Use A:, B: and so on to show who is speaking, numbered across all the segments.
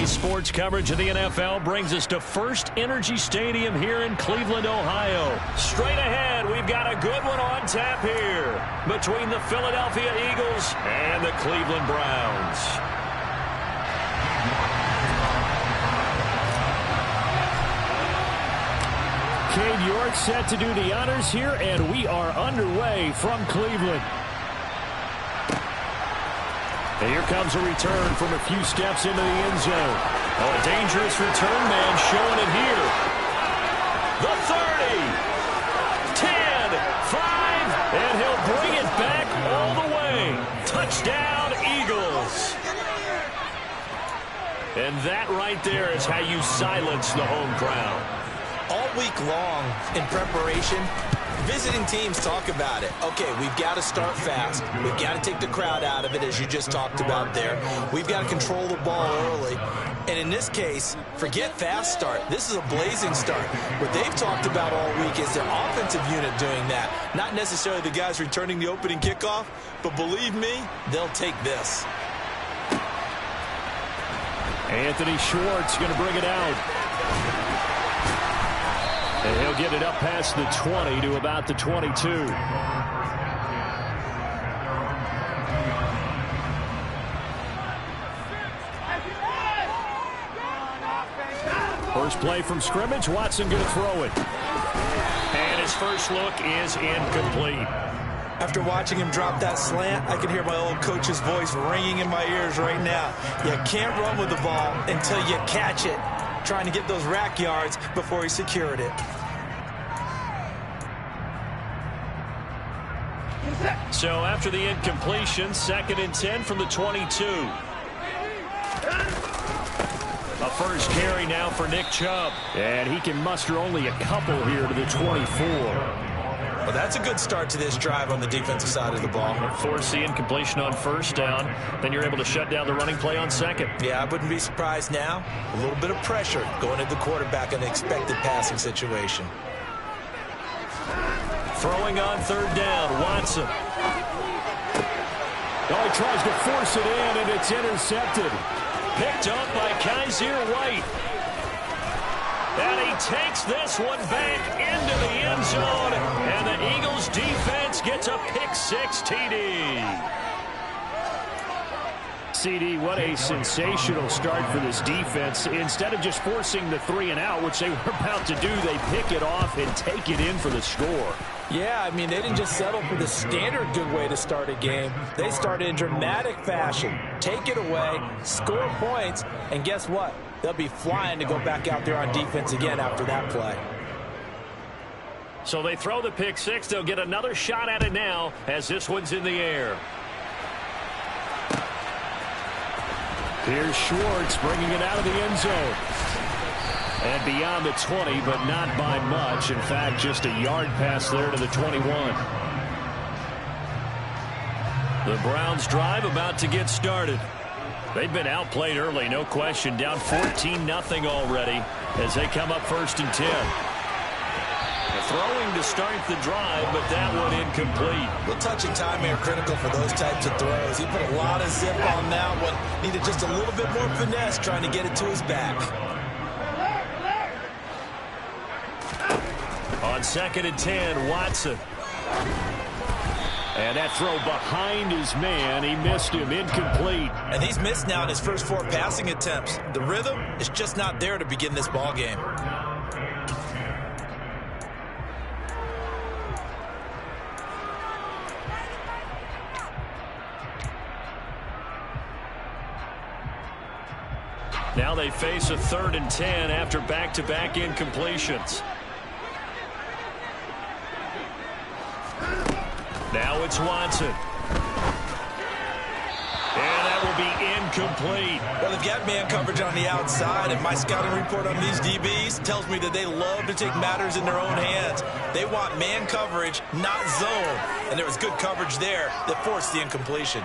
A: sports coverage of the NFL brings us to First Energy Stadium here in Cleveland, Ohio. Straight ahead, we've got a good one on tap here between the Philadelphia Eagles and the Cleveland Browns. Cade York set to do the honors here, and we are underway from Cleveland. And here comes a return from a few steps into the end zone. Oh, a dangerous return man showing it here. The 30, 10, 5, and he'll bring it back all the way. Touchdown, Eagles. And that right there is how you silence the home crowd.
B: All week long in preparation, visiting teams talk about it. Okay, we've got to start fast. We've got to take the crowd out of it, as you just talked about there. We've got to control the ball early. And in this case, forget fast start. This is a blazing start. What they've talked about all week is their offensive unit doing that. Not necessarily the guys returning the opening kickoff, but believe me, they'll take this.
A: Anthony Schwartz going to bring it out. And he'll get it up past the 20 to about the 22. First play from scrimmage. Watson going to throw it. And his first look is incomplete.
B: After watching him drop that slant, I can hear my old coach's voice ringing in my ears right now. You can't run with the ball until you catch it. Trying to get those rack yards before he secured it.
A: So after the incompletion, 2nd and 10 from the 22. A first carry now for Nick Chubb. And he can muster only a couple here to the 24.
B: Well, that's a good start to this drive on the defensive side of the ball.
A: Force the incompletion on first down. Then you're able to shut down the running play on second.
B: Yeah, I wouldn't be surprised now. A little bit of pressure going at the quarterback in an expected passing situation.
A: Throwing on 3rd down, Watson. Oh, he tries to force it in, and it's intercepted. Picked up by Kaiser White. And he takes this one back into the end zone, and the Eagles defense gets a pick-6 TD. CD, what a sensational start for this defense. Instead of just forcing the 3 and out, which they were about to do, they pick it off and take it in for the score.
B: Yeah, I mean, they didn't just settle for the standard good way to start a game. They started in dramatic fashion. Take it away, score points, and guess what? They'll be flying to go back out there on defense again after that play.
A: So they throw the pick-6. They'll get another shot at it now as this one's in the air. Here's Schwartz bringing it out of the end zone. And beyond the 20, but not by much. In fact, just a yard pass there to the 21. The Browns drive about to get started. They've been outplayed early, no question. Down 14-0 already as they come up 1st and 10. Throwing to start the drive, but that one incomplete.
B: Well, touch and time are critical for those types of throws. He put a lot of zip on that one. Needed just a little bit more finesse trying to get it to his back.
A: On 2nd and 10, Watson. And that throw behind his man. He missed him. Incomplete.
B: And he's missed now in his first 4 passing attempts. The rhythm is just not there to begin this ball game.
A: Now they face a 3rd and 10 after back-to-back incompletions. Now it's Watson. And that will be incomplete.
B: Well, they've got man coverage on the outside, and my scouting report on these DBs tells me that they love to take matters in their own hands. They want man coverage, not zone. And there was good coverage there that forced the incompletion.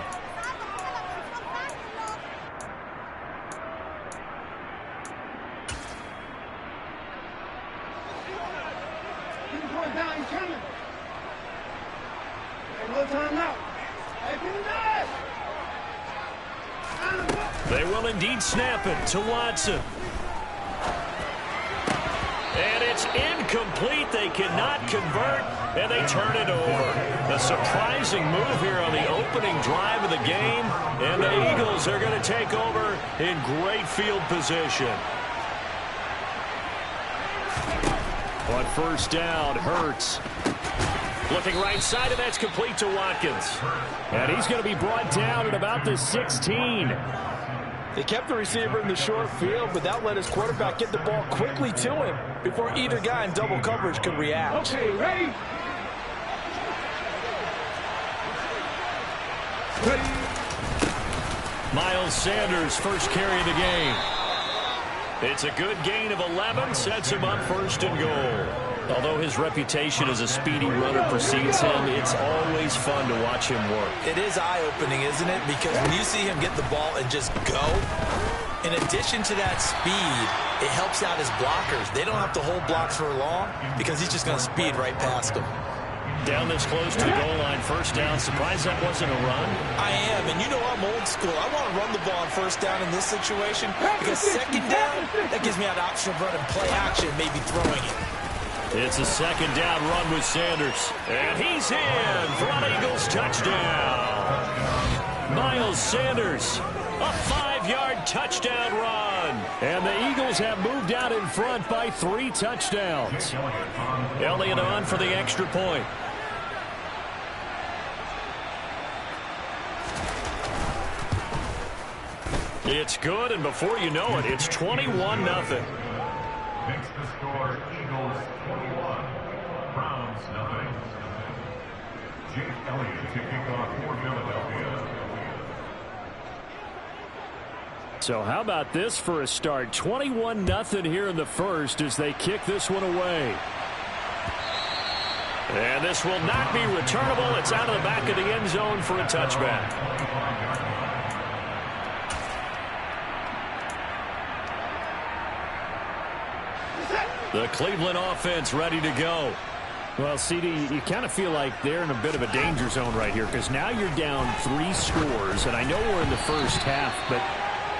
A: They will indeed snap it to Watson. And it's incomplete. They cannot convert, and they turn it over. A surprising move here on the opening drive of the game, and the Eagles are going to take over in great field position. On first down, Hurts. Looking right side, and that's complete to Watkins. And he's going to be brought down at about the 16.
C: They kept the receiver in the short field, but that let his quarterback get the ball quickly to him before either guy in double coverage could react.
D: Okay, ready?
A: Miles Sanders, first carry of the game. It's a good gain of 11, sets him up first and goal. Although his reputation as a speedy runner precedes him, it's always fun to watch him work.
B: It is eye-opening, isn't it? Because when you see him get the ball and just go, in addition to that speed, it helps out his blockers. They don't have to hold blocks for long because he's just going to speed right past them.
A: Down this close to the goal line, first down. Surprised that wasn't a run?
B: I am, and you know I'm old school. I want to run the ball on first down in this situation because second down, that gives me an option of running play action, maybe throwing it.
A: It's a second down run with Sanders. And he's in for an Eagles touchdown. Miles Sanders, a 5-yard touchdown run. And the Eagles have moved out in front by 3 touchdowns. Elliott on for the extra point. It's good, and before you know it, it's 21-0.
D: Makes the score Eagles 21, Browns 9. Jake Elliott to kick off for Philadelphia.
A: So how about this for a start? 21-0 here in the first as they kick this one away. And this will not be returnable. It's out of the back of the end zone for a touchback. The Cleveland offense ready to go.
E: Well, CD, you kind of feel like they're in a bit of a danger zone right here because now you're down 3 scores, and I know we're in the first half, but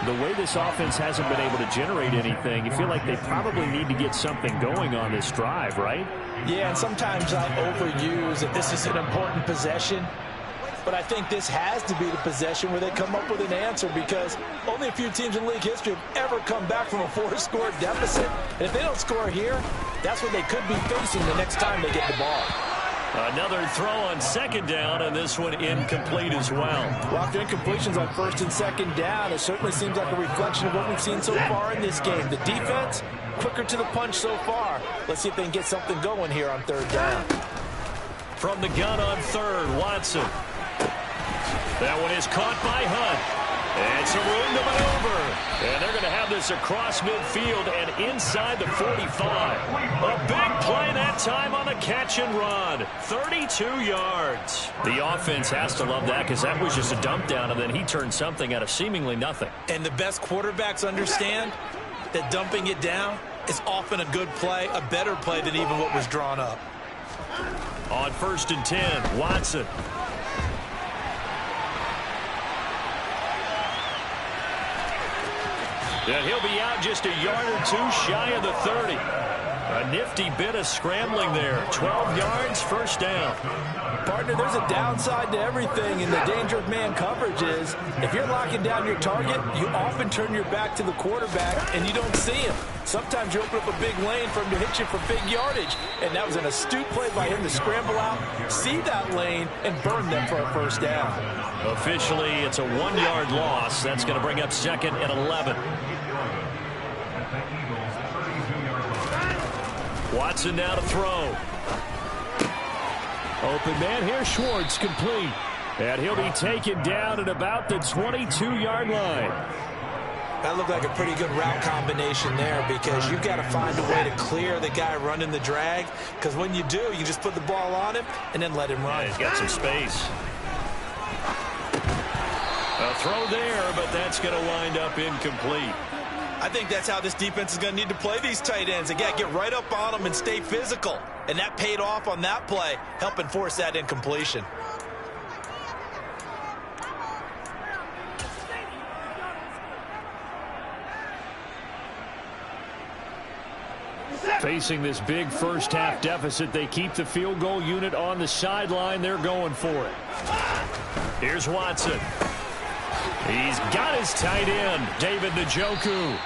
E: the way this offense hasn't been able to generate anything, you feel like they probably need to get something going on this drive, right?
C: Yeah, and sometimes I overuse that this is an important possession. But I think this has to be the possession where they come up with an answer because only a few teams in league history have ever come back from a 4-score deficit. And if they don't score here, that's what they could be facing the next time they get the ball.
A: Another throw on second down, and this one incomplete as well.
C: Well, after incompletions on first and second down, it certainly seems like a reflection of what we've seen so far in this game. The defense, quicker to the punch so far. Let's see if they can get something going here on third down.
A: From the gun on third, Watson. That one is caught by Hunt. And some room to maneuver. And they're going to have this across midfield and inside the 45. A big play that time on the catch and run. 32 yards. The offense has to love that because that was just a dump down, and then he turned something out of seemingly nothing.
B: And the best quarterbacks understand that dumping it down is often a good play, a better play than even what was drawn up.
A: On first and 10, Watson. And he'll be out just a yard or two shy of the 30. A nifty bit of scrambling there. 12 yards, first down.
C: Partner, there's a downside to everything, and the danger of man coverage is if you're locking down your target, you often turn your back to the quarterback and you don't see him. Sometimes you open up a big lane for him to hit you for big yardage, and that was an astute play by him to scramble out, see that lane, and burn them for a first down.
A: Officially, it's a 1-yard loss. That's going to bring up second and 11. Watson now to throw. Open man here, Schwartz, complete. And he'll be taken down at about the 22-yard line.
B: That looked like a pretty good route combination there because you've got to find a way to clear the guy running the drag, because when you do, you just put the ball on him and then let him run.
A: Yeah, he's got some space. A throw there, but that's going to wind up incomplete.
B: I think that's how this defense is going to need to play these tight ends. They got to get right up on them and stay physical. And that paid off on that play, helping force that incompletion.
E: Facing this big first-half deficit, they keep the field goal unit on the sideline. They're going for it. Here's Watson. He's got his tight end, David Njoku.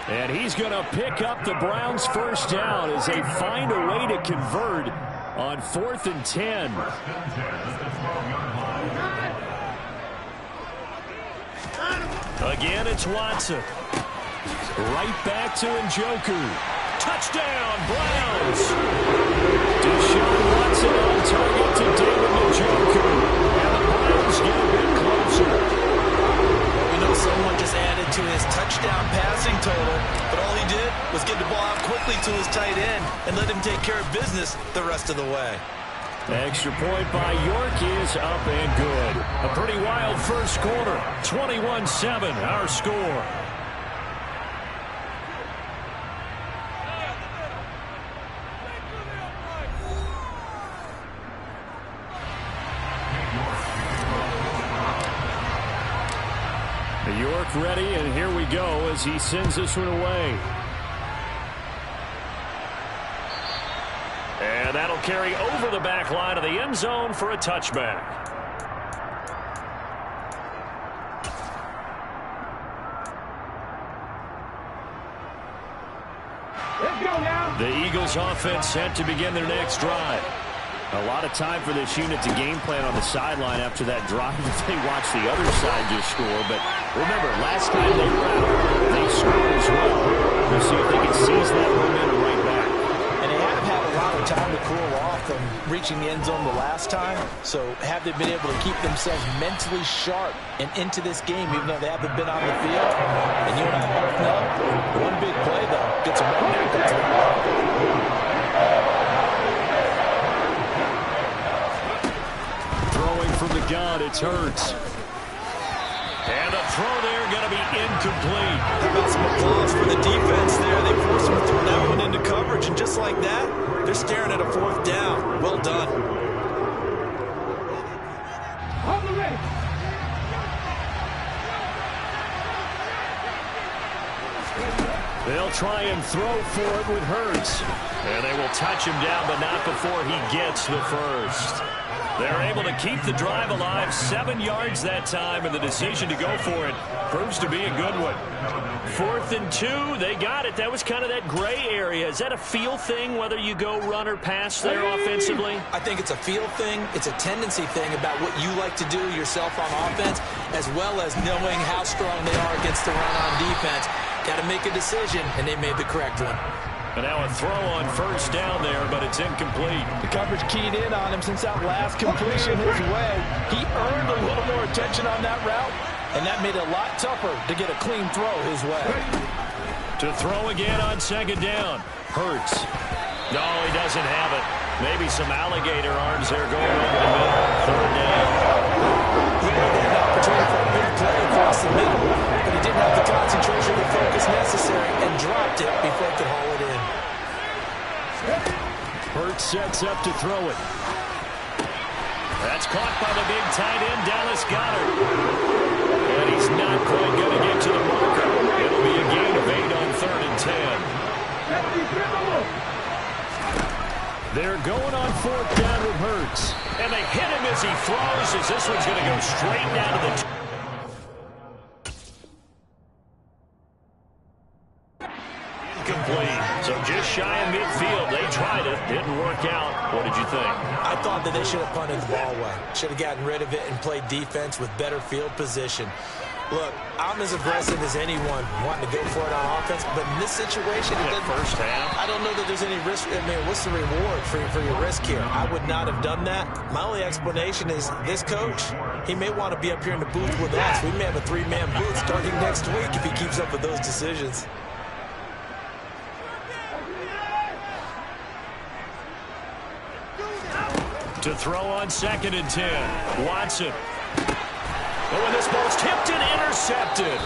E: And he's going to pick up the Browns' first down as they find a way to convert on 4th and 10. Again, it's Watson. Right back to Njoku. Touchdown, Browns! Deshaun Watson on target to David Njoku. And the Browns get a bit closer.
B: Well, we know someone just added to his touchdown passing total, but all he did was get the ball out quickly to his tight end and let him take care of business the rest of the way.
E: Extra point by York is up and good. A pretty wild first quarter. 21-7, our score. York ready, and here we go as he sends this one away. And that'll carry over the back line of the end zone for a touchback.
F: Let's go now.
E: The Eagles offense set to begin their next drive. A lot of time for this unit to game plan on the sideline after that drive if they watch the other side just score. But remember, last time they were out, they scored as well. We'll see if they can seize that momentum right back.
C: And they have had a lot of time to cool off from reaching the end zone the last time. So have they been able to keep themselves mentally sharp and into this game, even though they haven't been on the field? And you and I both know, one big play, though, gets them right back up to the ball.
E: From the gun, it's Hurts. And the throw there going to be incomplete.
B: How about some applause for the defense there? They forced him to throw that one into coverage, and just like that, they're staring at a 4th down. Well done.
F: On the way.
E: They'll try and throw for it with Hurts. And they will touch him down, but not before he gets the first. They're able to keep the drive alive, 7 yards that time, and the decision to go for it proves to be a good one. 4th and 2, they got it. That was kind of that gray area. Is that a feel thing, whether you go run or pass there offensively?
B: I think it's a feel thing. It's a tendency thing about what you like to do yourself on offense, as well as knowing how strong they are against the run on defense. Got to make a decision, and they made the correct one.
E: And now a throw on first down there, but it's incomplete.
C: The coverage keyed in on him since that last completion his way. He earned a little more attention on that route, and that made it a lot tougher to get a clean throw his way.
E: To throw again on 2nd down. Hurts. No, he doesn't have it. Maybe some alligator arms there going over the middle. 3rd down.
B: He had an opportunity for a big play across the middle, but he didn't have the concentration or focus necessary and dropped it before he could haul it in.
E: Hurts sets up to throw it. That's caught by the big tight end, Dallas Goedert. And he's not quite going to get to the marker. It'll be a gain of 8 on 3rd and 10. They're going on 4th down with Hurts. And they hit him as he throws, as this one's going to go straight down to the... Incomplete. So just shy of midfield. They tried it. Didn't work out. What did you think?
B: I thought that they should have punted the ball away. Should have gotten rid of it and played defense with better field position. Look, I'm as aggressive as anyone wanting to go for it on offense, but in this situation, it doesn't.
E: First half.
B: I don't know that there's any risk. I mean, what's the reward for your risk here? I would not have done that. My only explanation is this coach, he may want to be up here in the booth with us. We may have a 3-man booth starting next week if he keeps up with those decisions.
E: To throw on 2nd and 10. Watson. Oh, and this ball's tipped and intercepted.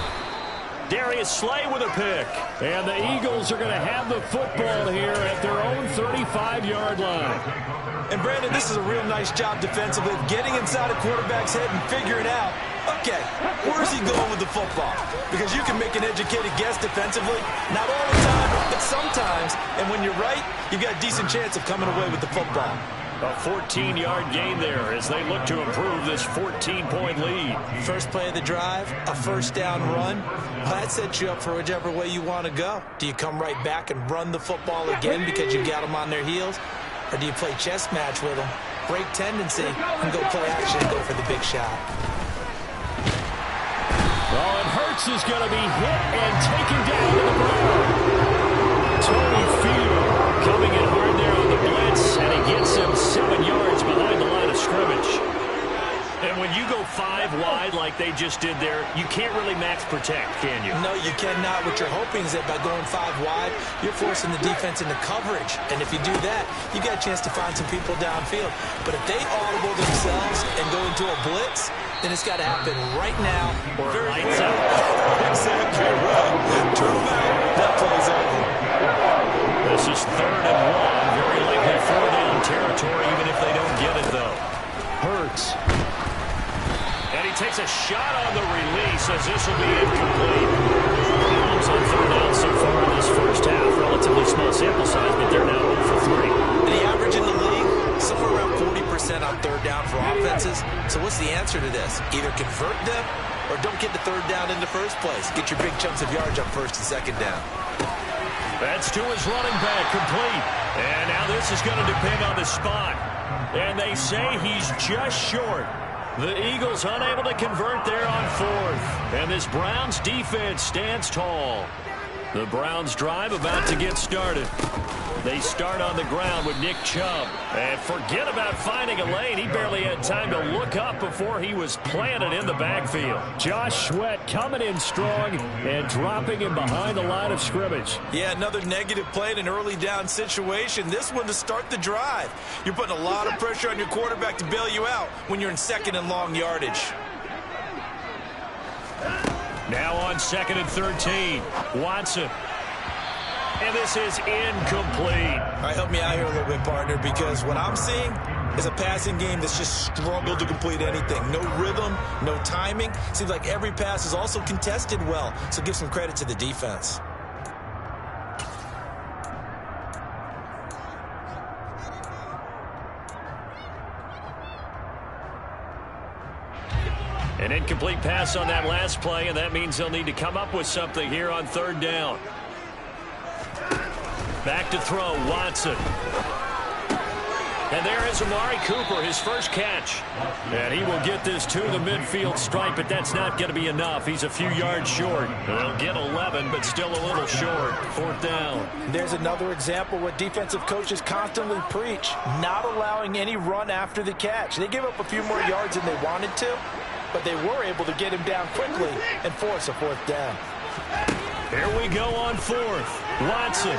E: Darius Slay with a pick. And the Eagles are going to have the football here at their own 35-yard line.
B: And, Brandon, this is a real nice job defensively of getting inside a quarterback's head and figuring out, okay, where's he he going with the football? Because you can make an educated guess defensively. Not all the time, but sometimes. And when you're right, you've got a decent chance of coming away with the football.
E: A 14-yard gain there as they look to improve this 14-point lead.
B: First play of the drive, a first down run. Well, that sets you up for whichever way you want to go. Do you come right back and run the football again because you got them on their heels? Or do you play chess match with them, break tendency, and go play action and go for the big shot?
E: Oh, and Hurts is going to be hit and taken down to the ground. Tony Field coming in hard there on the blitz, and he gets him 7 yards behind the line of scrimmage. And when you go 5 wide like they just did there, you can't really max protect, can you?
B: No, you cannot. What you're hoping is that by going 5 wide, you're forcing the defense into coverage. And if you do that, you got a chance to find some people downfield. But if they audible themselves and go into a blitz, then it's got to happen right now.
E: Or lights out.
B: Exactly right. Turn them out. That play's over.
E: This is 3rd and 1. Very likely 4-down territory, even if they don't get it, though. Hurts. And he takes a shot on the release as this will be incomplete. Browns on 3rd down so far in this first half. Relatively small sample size, but they're now 0 for 3.
B: The average in the league, somewhere around 40% on 3rd down for offenses. So what's the answer to this? Either convert them or don't get the 3rd down in the first place. Get your big chunks of yards on 1st and 2nd down.
E: That's to his running back, complete. And now this is going to depend on the spot. And they say he's just short. The Eagles unable to convert there on 4th. And this Browns defense stands tall. The Browns drive about to get started. They start on the ground with Nick Chubb. And forget about finding a lane. He barely had time to look up before he was planted in the backfield. Josh Sweat coming in strong and dropping him behind the line of scrimmage.
B: Yeah, another negative play in an early down situation. This one to start the drive. You're putting a lot of pressure on your quarterback to bail you out when you're in 2nd and long yardage.
E: Now on 2nd and 13, Watson. And this is incomplete.
B: All right, help me out here a little bit, partner, because what I'm seeing is a passing game that's just struggled to complete anything. No rhythm, no timing. Seems like every pass is also contested well, so give some credit to the defense.
E: An incomplete pass on that last play, and that means they'll need to come up with something here on 3rd down. Back to throw, Watson. And there is Amari Cooper, his first catch. And he will get this to the midfield stripe, but that's not going to be enough. He's a few yards short. They'll get 11, but still a little short. 4th down.
C: There's another example what defensive coaches constantly preach, not allowing any run after the catch. They give up a few more yards than they wanted to, but they were able to get him down quickly and force a 4th down.
E: Here we go on 4th. Watson.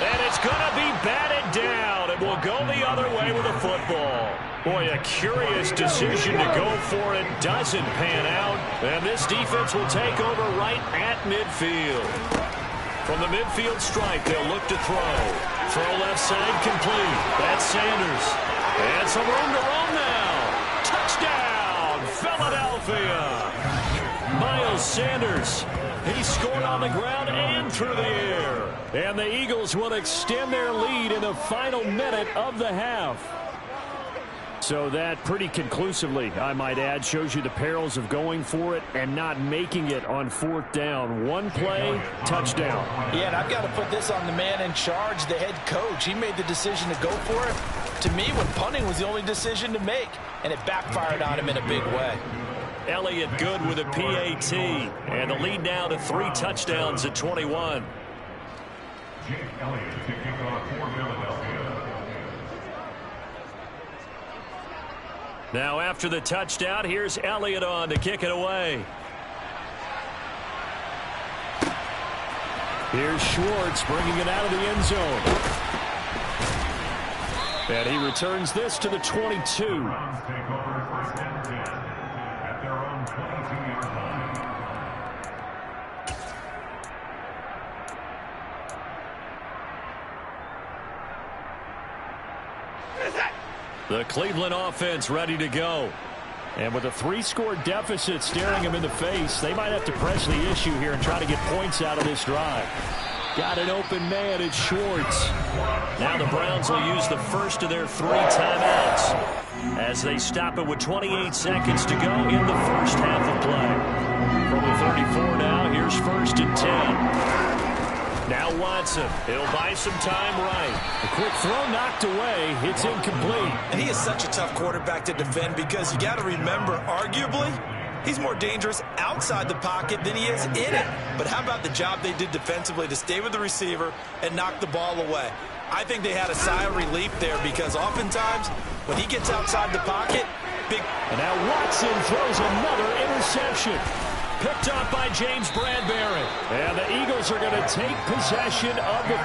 E: And it's going to be batted down. It will go the other way with the football. Boy, a curious decision to go for it. Doesn't pan out. And this defense will take over right at midfield. From the midfield stripe, they'll look to throw. Throw left side complete. That's Sanders. And some room to roam now. Touchdown, Philadelphia. Miles Sanders. He scored on the ground and through the air. And the Eagles will extend their lead in the final minute of the half. So that pretty conclusively, I might add, shows you the perils of going for it and not making it on 4th down. One play, touchdown.
C: Yeah, and I've got to put this on the man in charge, the head coach. He made the decision to go for it. To me, when punting was the only decision to make, and it backfired on him in a big way.
E: Elliott good with a PAT, and the lead now to 3 touchdowns at 21.
D: Jake Elliott to kick off for Philadelphia.
E: Now after the touchdown, here's Elliott on to kick it away. Here's Schwartz bringing it out of the end zone. And he returns this to the 22.
D: Browns take over 1st and 10 at their own 22-yard line.
E: The Cleveland offense ready to go. And with a 3-score deficit staring them in the face, they might have to press the issue here and try to get points out of this drive. Got an open man, it's Schwartz. Now the Browns will use the first of their 3 timeouts as they stop it with 28 seconds to go in the first half of play. From the 34 now, here's 1st and 10. Now Watson, he'll buy some time right. A quick throw knocked away. It's incomplete.
B: And he is such a tough quarterback to defend because you got to remember, arguably, he's more dangerous outside the pocket than he is in it. But how about the job they did defensively to stay with the receiver and knock the ball away? I think they had a sigh of relief there because oftentimes when he gets outside the pocket, big...
E: And now Watson throws another interception. Picked up by James Bradbury. And the Eagles are going to take possession of the...